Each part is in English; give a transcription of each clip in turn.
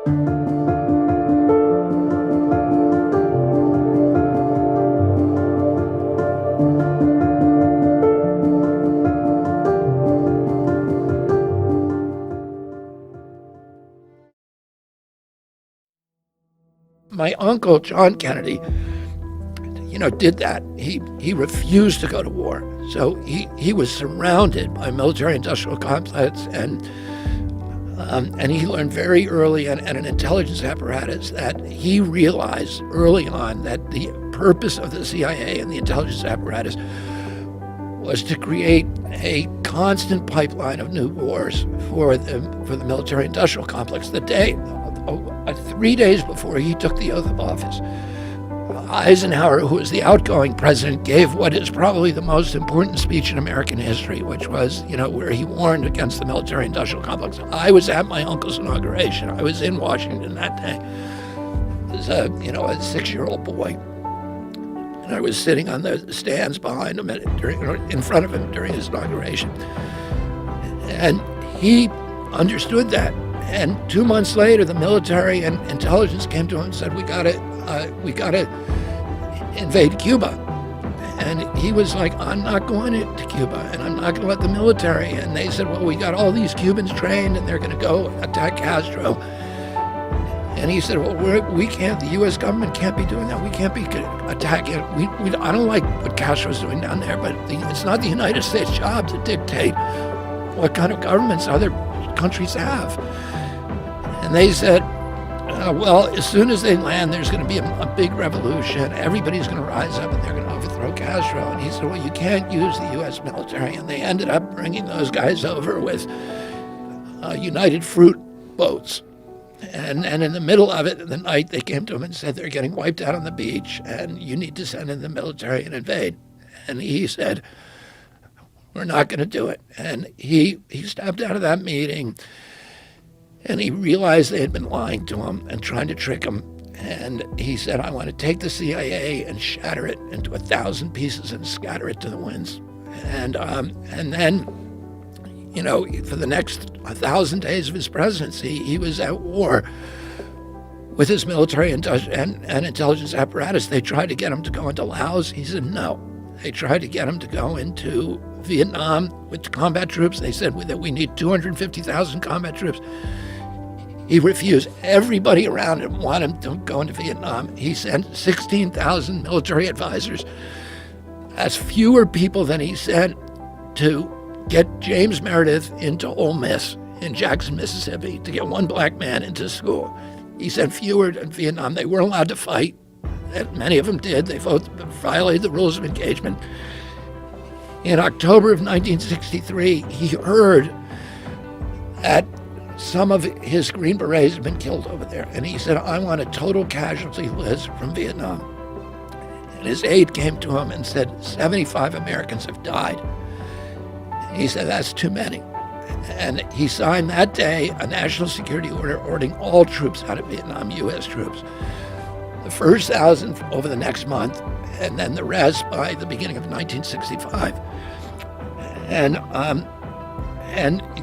My uncle, John Kennedy, did that. He refused to go to war. So he was surrounded by military-industrial complex, and he learned very early and an intelligence apparatus that he realized early on that the purpose of the CIA and the intelligence apparatus was to create a constant pipeline of new wars for the military-industrial complex. 3 days before he took the oath of office, Eisenhower, who was the outgoing president, gave what is probably the most important speech in American history, which was, where he warned against the military-industrial complex. I was at my uncle's inauguration. I was in Washington that day as a 6-year-old boy. And I was sitting on the stands behind him in front of him during his inauguration. And he understood that. And 2 months later, the military and intelligence came to him and said, we gotta invade Cuba. And he was like, I'm not going to Cuba, and I'm not gonna let the military. And they said, well, we got all these Cubans trained, and they're gonna go attack Castro. And he said, well, we can't, the U.S. government can't be doing that. We can't be attacking. I don't like what Castro's doing down there, but it's not the United States' job to dictate what kind of governments other countries have. And they said, well, as soon as they land, there's going to be a big revolution. Everybody's going to rise up and they're going to overthrow Castro. And he said, well, you can't use the U.S. military. And they ended up bringing those guys over with United Fruit boats. And in the middle of it, in the night, they came to him and said, they're getting wiped out on the beach, and you need to send in the military and invade. And he said, we're not going to do it. And he stepped out of that meeting, and he realized they had been lying to him and trying to trick him. And he said, I want to take the CIA and shatter it into 1,000 pieces and scatter it to the winds. And then, for the next 1,000 days of his presidency, he was at war with his military and intelligence apparatus. They tried to get him to go into Laos. He said no. They tried to get him to go into Vietnam with combat troops. They said that we need 250,000 combat troops. He refused. Everybody around him wanted him to go into Vietnam. He sent 16,000 military advisors. That's fewer people than he sent to get James Meredith into Ole Miss in Jackson, Mississippi, to get one black man into school. He sent fewer in Vietnam. They weren't allowed to fight. Many of them did. They violated the rules of engagement. In October of 1963, he heard that some of his Green Berets had been killed over there. And he said, I want a total casualty list from Vietnam. And his aide came to him and said, 75 Americans have died. He said, that's too many. And he signed that day a national security order ordering all troops out of Vietnam, U.S. troops. The first 1,000 over the next month, and then the rest by the beginning of 1965. And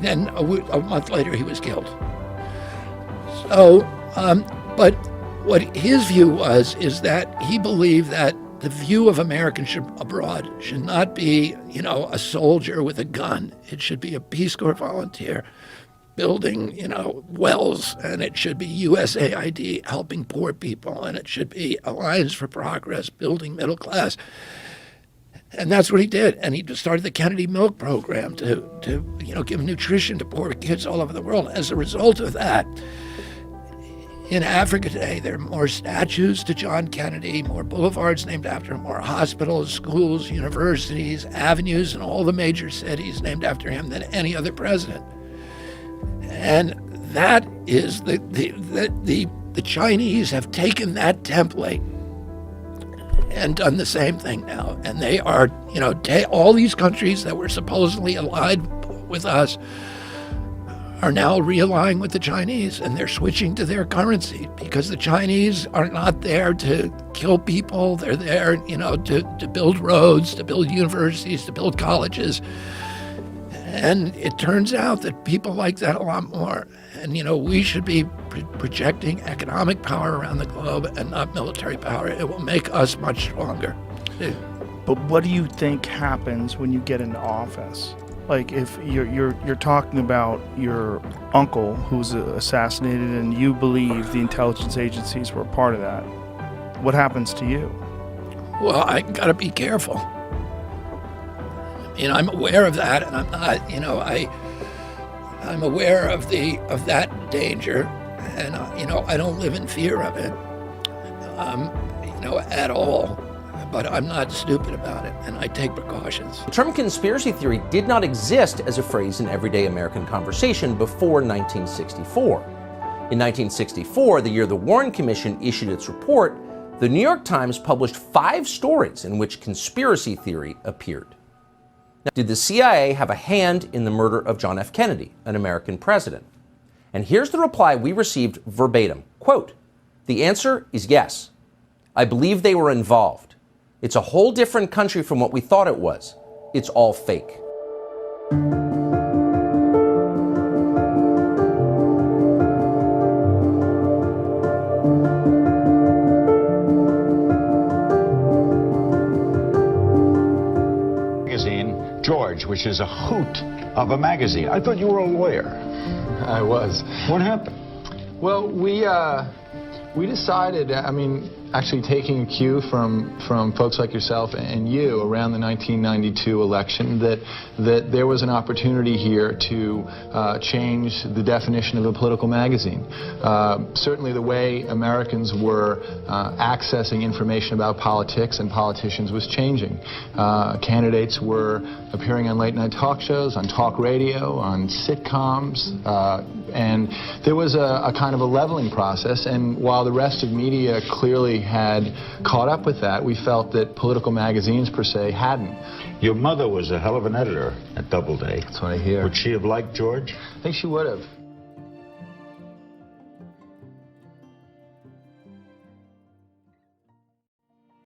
then a month later, he was killed. So, but what his view is that he believed that the view of Americans abroad should not be, a soldier with a gun. It should be a Peace Corps volunteer building, wells, and it should be USAID helping poor people, and it should be Alliance for Progress building middle class. And that's what he did. And he started the Kennedy Milk Program to give nutrition to poor kids all over the world. As a result of that, in Africa today, there are more statues to John Kennedy, more boulevards named after him, more hospitals, schools, universities, avenues in all the major cities named after him than any other president. And that is the Chinese have taken that template and done the same thing now. And they are, all these countries that were supposedly allied with us are now realigning with the Chinese, and they're switching to their currency because the Chinese are not there to kill people. They're there, to build roads, to build universities, to build colleges. And it turns out that people like that a lot more. And, we should be projecting economic power around the globe and not military power. It will make us much stronger. But what do you think happens when you get into office? Like, if you're talking about your uncle who's assassinated and you believe the intelligence agencies were a part of that, what happens to you? Well, I gotta be careful. I'm aware of that, and I'm not, I'm aware of that danger, and I don't live in fear of it, at all. But I'm not stupid about it, and I take precautions. The term conspiracy theory did not exist as a phrase in everyday American conversation before 1964. In 1964, the year the Warren Commission issued its report, the New York Times published 5 stories in which conspiracy theory appeared. Now, did the CIA have a hand in the murder of John F. Kennedy, an American president? And here's the reply we received verbatim. Quote, "The answer is yes. I believe they were involved. It's a whole different country from what we thought it was. It's all fake." Magazine, George, which is a hoot of a magazine. I thought you were a lawyer. I was. What happened? Well, we decided, actually taking a cue from folks like yourself and you around the 1992 election, that there was an opportunity here to change the definition of a political magazine. Certainly the way Americans were accessing information about politics and politicians was changing. Candidates were appearing on late night talk shows, on talk radio, on sitcoms, and there was a kind of a leveling process, and while the rest of media clearly had caught up with that, we felt that political magazines per se hadn't. Your mother was a hell of an editor at Doubleday. That's what I hear. Would she have liked George? I think she would have.